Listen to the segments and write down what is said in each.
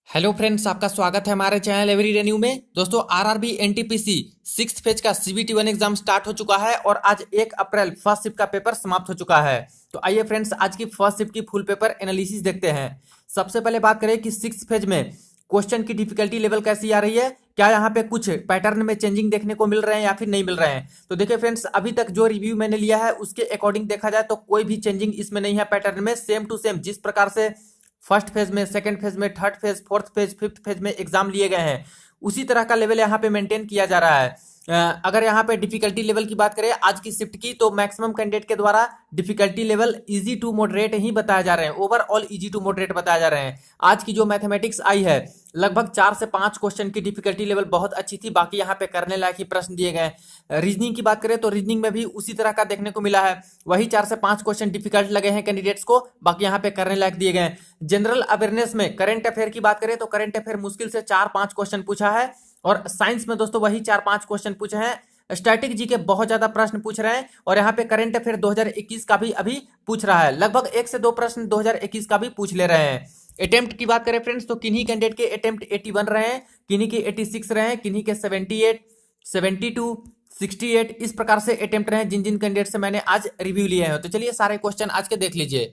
Hello friends, आपका स्वागत है हमारे चैनल एवरीडे न्यू में। दोस्तों, आरआरबी एनटीपीसी सिक्स फेज का सीबीटी वन एग्जाम स्टार्ट हो चुका है और आज 1 अप्रैल फर्स्ट शिफ्ट का पेपर समाप्त हो चुका है। तो आइए फ्रेंड्स, आज की फर्स्ट शिफ्ट की फुल पेपर एनालिसिस देखते हैं। सबसे पहले बात करें कि सिक्स फेज में क्वेश्चन की डिफिकल्टी लेवल कैसी आ रही है, क्या यहाँ पे कुछ पैटर्न में चेंजिंग देखने को मिल रहे हैं या फिर नहीं मिल रहे हैं। तो देखिए फ्रेंड्स, अभी तक जो रिव्यू मैंने लिया है उसके अकॉर्डिंग देखा जाए तो कोई भी चेंजिंग इसमें नहीं है। पैटर्न में सेम टू सेम जिस प्रकार से फर्स्ट फेज में, सेकंड फेज में, third phase, fourth phase, fifth phase में एग्जाम लिए गए हैं, उसी तरह का लेवल यहाँ पे मेंटेन किया जा रहा है। अगर यहाँ पे डिफिकल्टी लेवल की बात करें आज की शिफ्ट की, तो मैक्सिमम कैंडिडेट के द्वारा difficulty level easy to moderate ही बताया जा रहे हैं। ओवरऑल इजी टू मॉडरेट बताया जा रहे हैं। आज की जो मैथमेटिक्स आई है, लगभग 4 से 5 क्वेश्चन की डिफिकल्टी लेवल बहुत अच्छी थी। बाकी यहाँ पे करने लायक ही प्रश्न दिए गए। रीजनिंग की बात करें तो रीजनिंग में भी उसी तरह का देखने को मिला है। वही 4 से 5 क्वेश्चन डिफिकल्ट लगे हैं कैंडिडेट्स को, बाकी यहाँ पे करने लायक दिए गए। जनरल अवेयरनेस में करंट अफेयर की बात करें तो करंट अफेयर मुश्किल से 4-5 क्वेश्चन पूछा है। और साइंस में दोस्तों वही 4-5 क्वेश्चन पूछे हैं। स्टैटिक जी के बहुत ज्यादा प्रश्न पूछ रहे हैं और यहाँ पे करंट अफेयर 2021 का भी अभी पूछ रहा है। लगभग 1 से 2 प्रश्न 2021 का भी पूछ ले रहे हैं। अटेम्प्ट की बात करें फ्रेंड्स, तो किन्हीं कैंडिडेट के अटेम्प्ट 81 रहे हैं, किन्हीं के 86 रहे हैं, किन्हीं के 78, 72, 68 इस प्रकार से अटेम्प्ट रहे हैं जिन जिन कैंडिडेट से मैंने आज रिव्यू लिए हैं। तो चलिए सारे क्वेश्चन आज के देख लीजिए।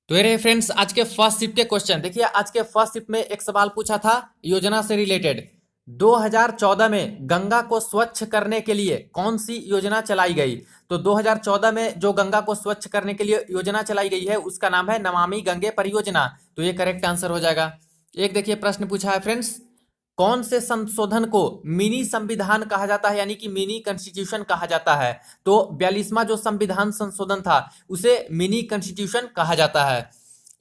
तो ये रहे फ्रेंड्स आज के फर्स्ट शिफ्ट के क्वेश्चन। देखिए, आज के फर्स्ट शिफ्ट में एक सवाल पूछा था योजना से रिलेटेड। 2014 में गंगा को स्वच्छ करने के लिए कौन सी योजना चलाई गई? तो 2014 में जो गंगा को स्वच्छ करने के लिए योजना चलाई गई है उसका नाम है नमामि गंगे परियोजना। तो ये करेक्ट आंसर हो जाएगा। एक देखिए प्रश्न पूछा है फ्रेंड्स, कौन से संशोधन को मिनी संविधान कहा जाता है, यानी कि मिनी कॉन्स्टिट्यूशन कहा जाता है? तो 42वां जो संविधान संशोधन था उसे मिनी कॉन्स्टिट्यूशन कहा जाता है।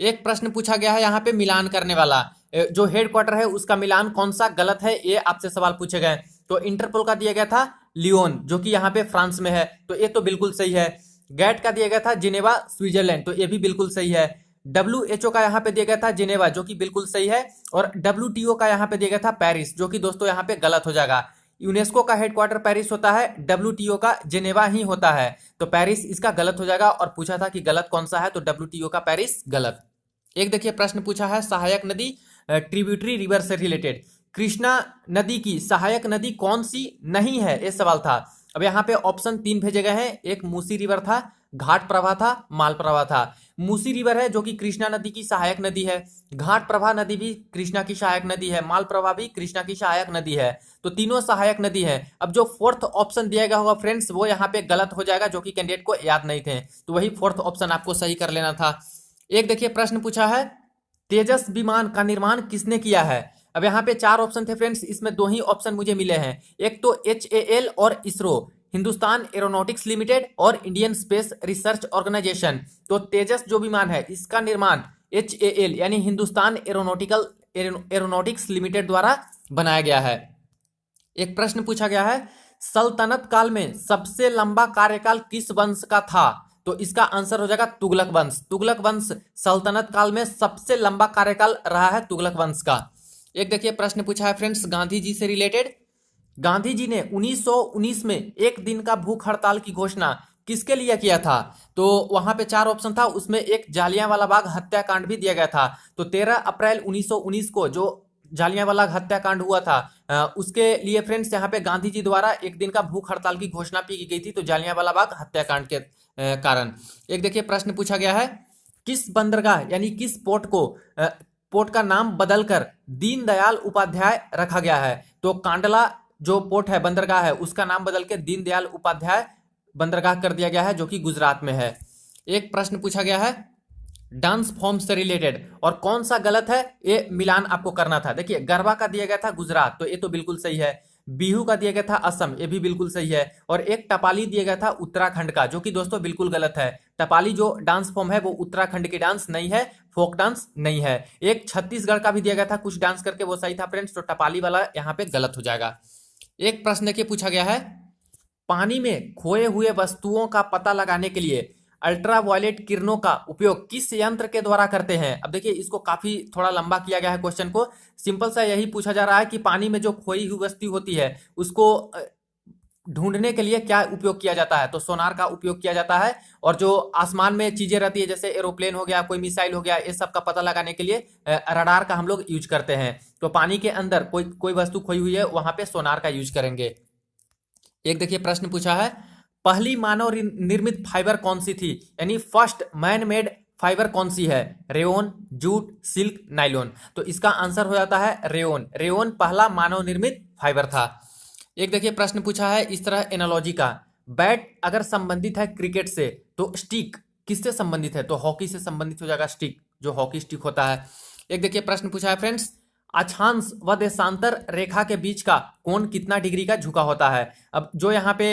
एक प्रश्न पूछा गया है यहाँ पे मिलान करने वाला, जो हेडक्वार्टर है उसका मिलान कौन सा गलत है, ये आपसे सवाल पूछे गए। तो इंटरपोल का दिया गया था लियोन, जो कि यहाँ पे फ्रांस में है, तो ये तो बिल्कुल सही है। गैट का दिया गया था जिनेवा स्विट्जरलैंड, तो ये भी बिल्कुल सही है। WHO का यहाँ पे दिया गया था जिनेवा, जो कि बिल्कुल सही है। और WTO का यहाँ पे दिया गया था पेरिस, जो कि दोस्तों यहाँ पे गलत हो जाएगा। यूनेस्को का हेडक्वार्टर पेरिस होता है, WTO का जिनेवा ही होता है, तो पेरिस इसका गलत हो जाएगा। और पूछा था कि गलत कौन सा है, तो WTO का पेरिस गलत। एक देखिए प्रश्न पूछा है सहायक नदी ट्रिब्यूटरी रिवर से रिलेटेड, कृष्णा नदी की सहायक नदी कौन सी नहीं है, ये सवाल था। अब यहाँ पे ऑप्शन 3 भेजे गए हैं। एक मूसी रिवर था, घाट प्रभा था, माल प्रभा था। मूसी रिवर है जो कि कृष्णा नदी की सहायक नदी है, घाट प्रभा नदी भी कृष्णा की सहायक नदी है, माल प्रभा भी कृष्णा की सहायक नदी है। तो तीनों सहायक नदी है। अब जो फोर्थ ऑप्शन दिया गया होगा फ्रेंड्स, वो यहाँ पे गलत हो जाएगा, जो कि कैंडिडेट को याद नहीं थे, तो वही फोर्थ ऑप्शन आपको सही कर लेना था। एक देखिए प्रश्न पूछा है तेजस विमान का निर्माण किसने किया है? अब यहाँ पे 4 ऑप्शन थे फ्रेंड्स, इसमें 2 ही ऑप्शन मुझे मिले हैं। एक तो HAL और इसरो, हिंदुस्तान एरोनॉटिक्स लिमिटेड और इंडियन स्पेस रिसर्च ऑर्गेनाइजेशन। तो तेजस जो विमान है इसका निर्माण HAL यानी हिंदुस्तान एरोनॉटिक्स लिमिटेड द्वारा बनाया गया है। एक प्रश्न पूछा गया है सल्तनत काल में सबसे लंबा कार्यकाल किस वंश का था? तो इसका आंसर हो जाएगा तुगलक वंश। तुगलक वंश सल्तनत काल में सबसे लंबा कार्यकाल रहा है तुगलक वंश का। एक देखिए प्रश्न पूछा है फ्रेंड्स गांधी जी से रिलेटेड। गांधी जी ने 1919 में एक दिन का भूख हड़ताल की घोषणा किसके लिए किया था? तो वहां पे 4 ऑप्शन था, उसमें एक जालियांवाला बाग हत्याकांड भी दिया गया था। तो 13 अप्रैल 1919 को जो जालियांवाला हत्याकांड हुआ था, उसके लिए फ्रेंड्स यहाँ पे गांधी जी द्वारा एक दिन का भूख हड़ताल की घोषणा की गई थी, तो जालियांवाला बाग हत्याकांड के कारण। एक देखिए प्रश्न पूछा गया है किस बंदरगाह यानी किस पोर्ट का नाम बदलकर दीनदयाल उपाध्याय रखा गया है? तो कांडला जो पोर्ट है, बंदरगाह है, उसका नाम बदल के दीनदयाल उपाध्याय बंदरगाह कर दिया गया है, जो कि गुजरात में है। एक प्रश्न पूछा गया है डांस फॉर्म से रिलेटेड, और कौन सा गलत है ये मिलान आपको करना था। देखिए गरबा का दिया गया था गुजरात, तो ये तो बिल्कुल सही है। बिहू का दिया गया था असम, ये भी बिल्कुल सही है। और एक टपाली दिया गया था उत्तराखंड का, जो कि दोस्तों बिल्कुल गलत है। टपाली जो डांस फॉर्म है वो उत्तराखंड की डांस नहीं है, फोक डांस नहीं है। एक छत्तीसगढ़ का भी दिया गया था कुछ डांस करके, वो सही था फ्रेंड्स, तो टपाली वाला यहाँ पे गलत हो जाएगा। एक प्रश्न देखिए पूछा गया है पानी में खोए हुए वस्तुओं का पता लगाने के लिए अल्ट्रावायलेट किरणों का उपयोग किस यंत्र के द्वारा करते हैं? अब देखिए इसको काफी थोड़ा लंबा किया गया है क्वेश्चन को। सिंपल सा यही पूछा जा रहा है कि पानी में जो खोई हुई वस्तु होती है उसको ढूंढने के लिए क्या उपयोग किया जाता है? तो सोनार का उपयोग किया जाता है। और जो आसमान में चीजें रहती है जैसे एरोप्लेन हो गया, कोई मिसाइल हो गया, ये सब का पता लगाने के लिए रडार का हम लोग यूज करते हैं। तो पानी के अंदर कोई कोई वस्तु खोई हुई है वहां पे सोनार का यूज करेंगे। एक देखिए प्रश्न पूछा है, पहली मानव निर्मित फाइबर कौन सी थी, यानी फर्स्ट मैन मेड फाइबर कौन सी है, रेयोन, जूट, सिल्क, नाइलॉन। तो इसका आंसर हो जाता है रेयोन। रेयोन पहला मानव निर्मित फाइबर था। एक देखिए प्रश्न पूछा है इस तरह एनालॉजी का, बैट अगर संबंधित है क्रिकेट से तो स्टिक किससे संबंधित है, तो हॉकी से संबंधित हो जाएगा स्टिक, जो हॉकी स्टिक होता है। एक देखिए प्रश्न पूछा है फ्रेंड्स, अक्षांश व देशांतर रेखा के बीच का कोण कितना डिग्री का झुका होता है। अब जो यहाँ पे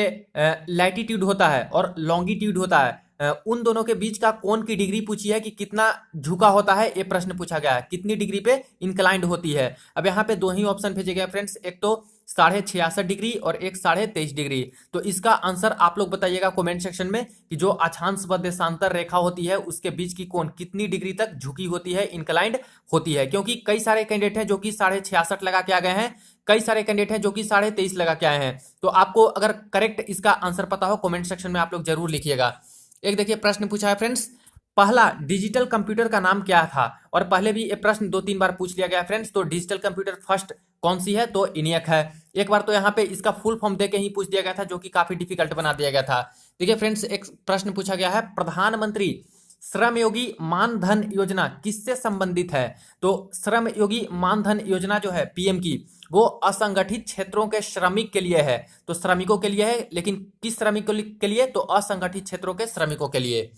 लैटिट्यूड होता है और लॉन्गिट्यूड होता है, उन दोनों के बीच का कोण की डिग्री पूछी है कि कितना झुका होता है, ये प्रश्न पूछा गया है, कितनी डिग्री पे इंक्लाइंड होती है। अब यहाँ पे दो ही ऑप्शन भेजे गए फ्रेंड्स, एक तो 66.5 डिग्री और एक 23.5 डिग्री। तो इसका आंसर आप लोग बताइएगा कमेंट सेक्शन में कि जो अक्षांश व देशांतर रेखा होती है उसके बीच की कोण कितनी डिग्री तक झुकी होती है, इंक्लाइंड होती है। क्योंकि कई सारे कैंडिडेट हैं जो कि 66.5 लगा के आ गए हैं, कई सारे कैंडिडेट हैं जो कि 23.5 लगा के आए हैं। तो आपको अगर करेक्ट इसका आंसर पता हो कमेंट सेक्शन में आप लोग जरूर लिखिएगा। एक देखिए प्रश्न पूछा है फ्रेंड्स, पहला डिजिटल कंप्यूटर का नाम क्या था। और पहले भी ये प्रश्न 2-3 बार पूछ लिया गया फ्रेंड्स। तो डिजिटल कंप्यूटर फर्स्ट कौन सी है, तो इनियक है। एक बार तो यहाँ पे इसका फुल फॉर्म देके ही पूछ दिया गया था, जो कि काफी डिफिकल्ट बना दिया गया था। देखिए फ्रेंड्स, एक प्रश्न पूछा गया है, प्रधानमंत्री श्रमयोगी मानधन योजना किससे संबंधित है। तो श्रमयोगी मानधन योजना जो है पीएम की, वो असंगठित क्षेत्रों के श्रमिक के लिए है। तो श्रमिकों के लिए है, लेकिन किस श्रमिकों के लिए, तो असंगठित क्षेत्रों के श्रमिकों के लिए।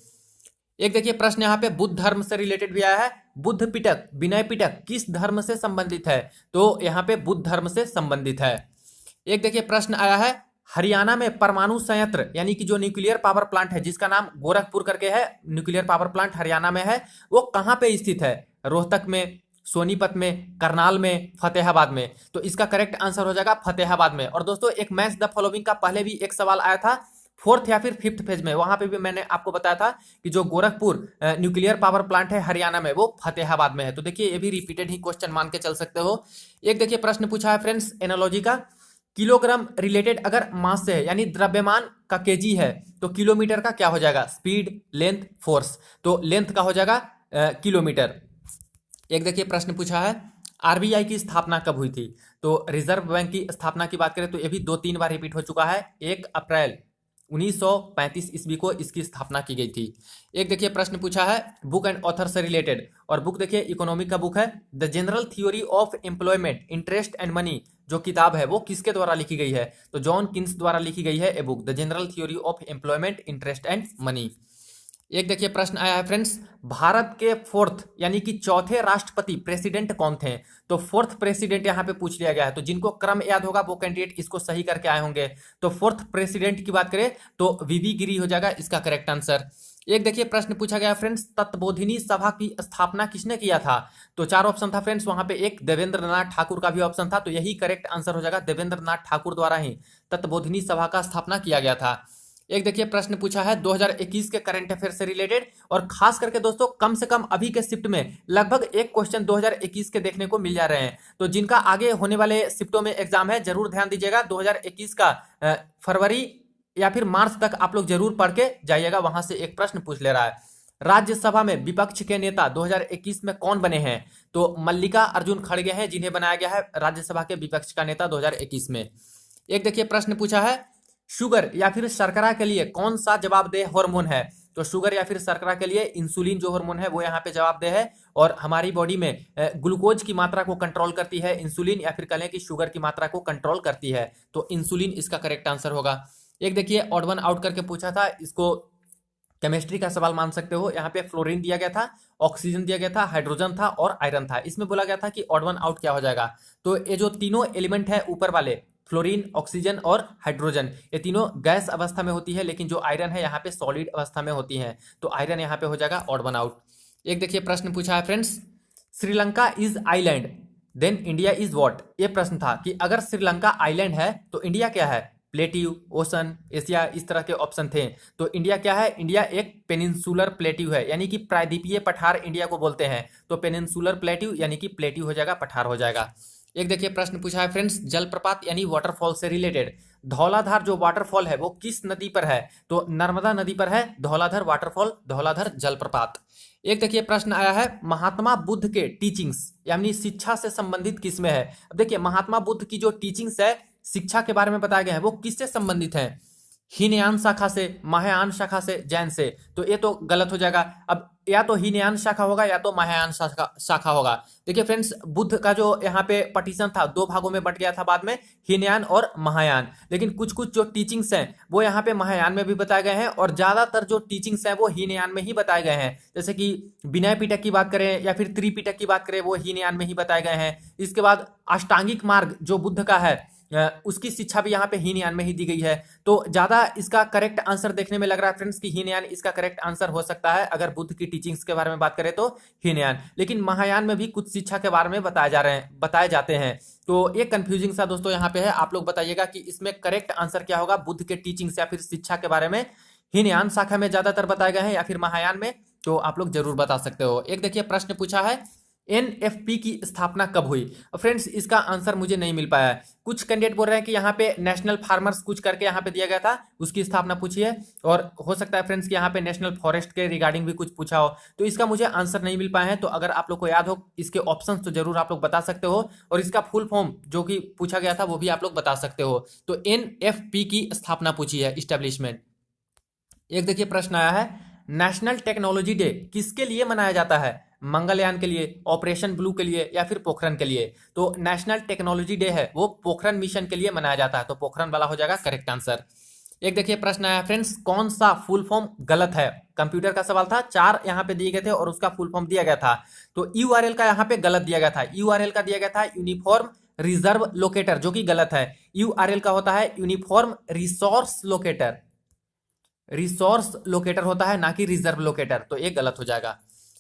एक देखिए प्रश्न यहाँ पे बुद्ध धर्म से रिलेटेड भी आया है, बुद्ध पिटक विनय पिटक किस धर्म से संबंधित है, तो यहाँ पे बुद्ध धर्म से संबंधित है। एक देखिए प्रश्न आया है, हरियाणा में परमाणु संयंत्र यानी कि जो न्यूक्लियर पावर प्लांट है जिसका नाम गोरखपुर करके है, न्यूक्लियर पावर प्लांट हरियाणा में है, वो कहाँ पे स्थित है, रोहतक में, सोनीपत में, करनाल में, फतेहाबाद में। तो इसका करेक्ट आंसर हो जाएगा फतेहाबाद में। और दोस्तों एक मैच द फॉलोइंग का पहले भी एक सवाल आया था, फोर्थ या फिर फिफ्थ फेज में, वहां पे भी मैंने आपको बताया था कि जो गोरखपुर न्यूक्लियर पावर प्लांट है हरियाणा में, वो फतेहाबाद में है। तो देखिए ये भी रिपीटेड ही क्वेश्चन मान के चल सकते हो। एक देखिए प्रश्न पूछा है फ्रेंड्स एनालॉजी का, किलोग्राम रिलेटेड अगर मास से है यानी द्रव्यमान का केजी है, तो किलोमीटर का क्या हो जाएगा, स्पीड, लेंथ, फोर्स। तो लेंथ का हो जाएगा किलोमीटर। एक देखिए प्रश्न पूछा है, आरबीआई की स्थापना कब हुई थी। तो रिजर्व बैंक की स्थापना की बात करें तो ये भी 2-3 बार रिपीट हो चुका है, 1 अप्रैल 1935 ईस्वी को इसकी स्थापना की गई थी। एक देखिए प्रश्न पूछा है बुक एंड ऑथर से रिलेटेड, और बुक देखिए इकोनॉमिक का बुक है, the general theory of employment, interest and money जो किताब है वो किसके द्वारा लिखी गई है, तो जॉन किन्स द्वारा लिखी गई है a book, the general theory of employment, interest and money. एक देखिए प्रश्न आया है फ्रेंड्स, भारत के फोर्थ यानी कि चौथे राष्ट्रपति प्रेसिडेंट कौन थे। तो फोर्थ प्रेसिडेंट यहाँ पे पूछ लिया गया है, तो जिनको क्रम याद होगा वो कैंडिडेट इसको सही करके आए होंगे। तो फोर्थ प्रेसिडेंट की बात करें तो वीवी गिरी हो जाएगा इसका करेक्ट आंसर। एक देखिए प्रश्न पूछा गया फ्रेंड्स, तत्बोधिनी सभा की स्थापना किसने किया था। तो 4 ऑप्शन था फ्रेंड्स, वहां पे एक देवेंद्र नाथ ठाकुर का भी ऑप्शन था, तो यही करेक्ट आंसर हो जाएगा, देवेंद्र नाथ ठाकुर द्वारा ही तत्बोधिनी सभा का स्थापना किया गया था। एक देखिए प्रश्न पूछा है 2021 के करंट अफेयर से रिलेटेड, और खास करके दोस्तों कम से कम अभी के शिफ्ट में लगभग एक क्वेश्चन 2021 के देखने को मिल जा रहे हैं। तो जिनका आगे होने वाले शिफ्टों में एग्जाम है जरूर ध्यान दीजिएगा, 2021 का फरवरी या फिर मार्च तक आप लोग जरूर पढ़ के जाइएगा, वहां से एक प्रश्न पूछ ले रहा है। राज्यसभा में विपक्ष के नेता 2021 में कौन बने हैं, तो मल्लिका अर्जुन खड़गे हैं जिन्हें बनाया गया है राज्यसभा के विपक्ष का नेता 2021 में। एक देखिए प्रश्न पूछा है, शुगर या फिर शर्करा के लिए कौन सा जवाबदेह हार्मोन है। तो शुगर या फिर शर्करा के लिए इंसुलिन जो हार्मोन है वो यहाँ पे जवाबदेह है, और हमारी बॉडी में ग्लूकोज की मात्रा को कंट्रोल करती है इंसुलिन, या फिर कहें कि शुगर की मात्रा को कंट्रोल करती है। तो इंसुलिन इसका करेक्ट आंसर होगा। एक देखिए ऑड वन आउट करके पूछा था, इसको केमिस्ट्री का सवाल मान सकते हो। यहाँ पे फ्लोरीन दिया गया था, ऑक्सीजन दिया गया था, हाइड्रोजन था और आयरन था। इसमें बोला गया था कि ऑड वन आउट क्या हो जाएगा। तो ये जो तीनों एलिमेंट है ऊपर वाले, फ्लोरीन, ऑक्सीजन और हाइड्रोजन, ये तीनों गैस अवस्था में होती है, लेकिन जो आयरन है यहाँ पे सॉलिड अवस्था में होती है। तो आयरन यहाँ पे हो जाएगा ऑड वन आउट। एक देखिए प्रश्न पूछा है friends, Sri Lanka is island then India is what. ये प्रश्न था कि अगर श्रीलंका आइलैंड है तो इंडिया क्या है, प्लेट्यू, ओशन, एशिया, इस तरह के ऑप्शन थे। तो इंडिया क्या है, इंडिया एक पेनिनसुलर प्लेट्यू है, यानी कि प्रायद्वीपीय पठार इंडिया को बोलते हैं। तो पेनिनसुलर प्लेट्यू यानी कि प्लेट्यू हो जाएगा, पठार हो जाएगा। एक देखिए प्रश्न पूछा है फ्रेंड्स, जलप्रपात यानी वाटरफॉल से रिलेटेड, धौलाधार जो वाटरफॉल है वो किस नदी पर है। तो नर्मदा नदी पर है धौलाधार वाटरफॉल, धौलाधार जलप्रपात। एक देखिए प्रश्न आया है, महात्मा बुद्ध के टीचिंग्स यानी शिक्षा से संबंधित किसमें है। अब देखिए महात्मा बुद्ध की जो टीचिंग्स है, शिक्षा के बारे में बताया गया है, वो किससे संबंधित है? हीनयान शाखा से, महायान शाखा से, जैन से। तो ये तो गलत हो जाएगा। अब या तो हीनयान शाखा होगा या तो महायान शाखा होगा। देखिए फ्रेंड्स, बुद्ध का जो यहाँ पे पटिशन था दो भागों में बट गया था बाद में, हीनयान और महायान। लेकिन कुछ कुछ जो टीचिंग्स हैं वो यहाँ पे महायान में भी बताए गए हैं और ज्यादातर जो टीचिंग्स हैं वो हीनयान में ही बताए गए हैं। जैसे कि विनय पिटक की बात करें या फिर त्रिपिटक की बात करें, वो हीनयान में ही बताए गए हैं। इसके बाद अष्टांगिक मार्ग जो बुद्ध का है, उसकी शिक्षा भी यहाँ पे हीनयान में ही दी गई है। तो ज्यादा इसका करेक्ट आंसर देखने में लग रहा है फ्रेंड्स कि हीनयान इसका करेक्ट आंसर हो सकता है। अगर बुद्ध की टीचिंग्स के बारे में बात करें तो हीनयान, लेकिन महायान में भी कुछ शिक्षा के बारे में बताए जाते हैं। तो ये कंफ्यूजिंग सा दोस्तों यहाँ पे है। आप लोग बताइएगा कि इसमें करेक्ट आंसर क्या होगा, बुद्ध के टीचिंग्स या फिर शिक्षा के बारे में हीनयान शाखा में ज्यादातर बताए गए हैं या फिर महायान में, तो आप लोग जरूर बता सकते हो। एक देखिए प्रश्न पूछा है, एनएफपी की स्थापना कब हुई? फ्रेंड्स इसका आंसर मुझे नहीं मिल पाया है। कुछ कैंडिडेट बोल रहे हैं कि यहाँ पे नेशनल फार्मर्स कुछ करके यहाँ पे दिया गया था, उसकी स्थापना पूछी है। और हो सकता है फ्रेंड्स कि यहाँ पे नेशनल फॉरेस्ट के रिगार्डिंग भी कुछ पूछा हो, तो इसका मुझे आंसर नहीं मिल पाया है। तो अगर आप लोग को याद हो इसके ऑप्शन तो जरूर आप लोग बता सकते हो, और इसका फुल फॉर्म जो कि पूछा गया था वो भी आप लोग बता सकते हो। तो एनएफपी की स्थापना पूछी है, इस्टेब्लिशमेंट। एक देखिए प्रश्न आया है, नेशनल टेक्नोलॉजी डे किसके लिए मनाया जाता है? मंगलयान के लिए, ऑपरेशन ब्लू के लिए या फिर पोखरन के लिए? तो नेशनल टेक्नोलॉजी डे है वो पोखरन मिशन के लिए मनाया जाता है, तो पोखरन वाला हो जाएगा करेक्ट आंसर। एक देखिए प्रश्न आया फ्रेंड्स, कौन सा फुल फॉर्म गलत है? कंप्यूटर का सवाल था, 4 यहाँ पे दिए गए थे और उसका फुल फॉर्म दिया गया था। तो यूआरएल का यहाँ पे गलत दिया गया था। यूआरएल का दिया गया था यूनिफॉर्म रिजर्व लोकेटर, जो कि गलत है। यूआरएल का होता है uniform resource locator, resource locator होता है, ना कि रिजर्व लोकेटर। तो ये गलत हो जाएगा।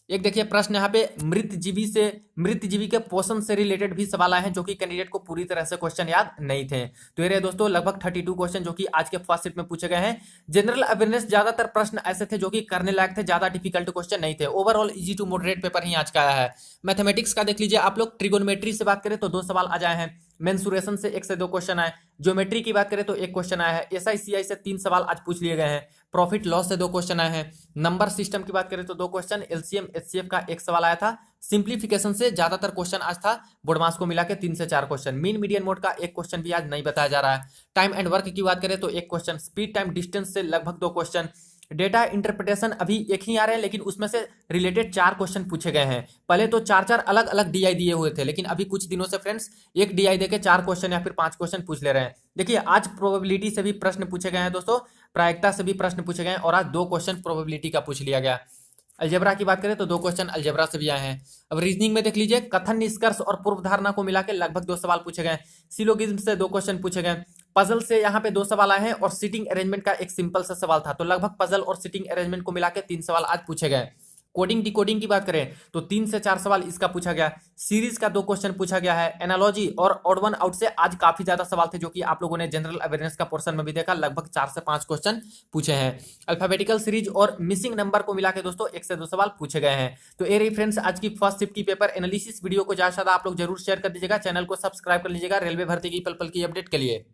एक देखिए प्रश्न यहाँ पे, मृतजीवी के पोषण से रिलेटेड भी सवाल आए हैं, जो कि कैंडिडेट को पूरी तरह से क्वेश्चन याद नहीं थे। तो ये रहे दोस्तों लगभग 32 क्वेश्चन जो कि आज के फर्स्ट शिफ्ट में पूछे गए हैं। जनरल अवेयरनेस ज्यादातर प्रश्न ऐसे थे जो कि करने लायक थे, ज्यादा डिफिकल्ट क्वेश्चन नहीं थे। Overall easy to moderate paper ही आज का आया है। मैथमेटिक्स का देख लीजिए आप लोग, ट्रिगोनोमेट्री से बात करें तो 2 सवाल आ जाए हैं, मेंसुरेशन से 1 से 2 क्वेश्चन आए, ज्योमेट्री की बात करें तो 1 क्वेश्चन आया है, एसआईसीआई से 3 सवाल आज पूछ लिए गए हैं, प्रॉफिट लॉस से 2 क्वेश्चन आए हैं, नंबर सिस्टम की बात करें तो 2 क्वेश्चन, एलसीएम एचसीएफ का 1 सवाल आया था, सिंप्लीफिकेशन से ज्यादातर क्वेश्चन आज था, बोर्डमास को मिला के 3 से 4 क्वेश्चन, मीन मीडियन मोड का 1 क्वेश्चन भी आज नहीं बताया जा रहा है, टाइम एंड वर्क की बात करें तो 1 क्वेश्चन, स्पीड टाइम डिस्टेंस से लगभग 2 क्वेश्चन, डेटा इंटरप्रिटेशन अभी 1 ही आ रहे हैं, लेकिन उसमें से रिलेटेड 4 क्वेश्चन पूछे गए हैं। पहले तो 4-4 अलग अलग डीआई दिए हुए थे, लेकिन अभी कुछ दिनों से फ्रेंड्स एक डीआई देके 4 क्वेश्चन या फिर 5 क्वेश्चन पूछ ले रहे हैं। देखिए आज प्रोबेबिलिटी से भी प्रश्न पूछे गए हैं दोस्तों, प्रायिकता से भी प्रश्न पूछे गए हैं, और आज 2 क्वेश्चन प्रोबेबिलिटी का पूछ लिया गया। अलजेब्रा की बात करें तो 2 क्वेश्चन अलजेब्रा से भी आए हैं। अब रीजनिंग में देख लीजिए, कथन निष्कर्ष और पूर्व धारणा को मिला के लगभग 2 सवाल पूछे गए, सिलोगिज्म से 2 क्वेश्चन पूछे गए, पजल से यहाँ पे 2 सवाल आए हैं, और सीटिंग अरेंजमेंट का एक सिंपल सा सवाल था। तो लगभग पजल और सीटिंग अरेंजमेंट को मिला के 3 सवाल आज पूछे गए। कोडिंग डिकोडिंग की बात करें तो 3 से 4 सवाल इसका पूछा गया, सीरीज का 2 क्वेश्चन पूछा गया है, एनालॉजी और ऑड वन आउट से आज काफी ज्यादा सवाल थे, जो कि आप लोगों ने जनरल अवेयरनेस का पोर्शन में भी देखा, लगभग 4 से 5 क्वेश्चन पूछे हैं। अल्फाबेटिकल सीरीज और मिसिंग नंबर को मिला के दोस्तों 1 से 2 सवाल पूछे गए हैं। तो ये रही फ्रेंड्स आज की फर्स्ट शिफ्ट की पेपर एनालिसिस। वीडियो को ज्यादा से ज्यादा आप लोग जरूर शेयर कर दीजिएगा, चैनल को सब्सक्राइब कर लीजिएगा रेलवे भर्ती की पल पल की अपडेट के लिए।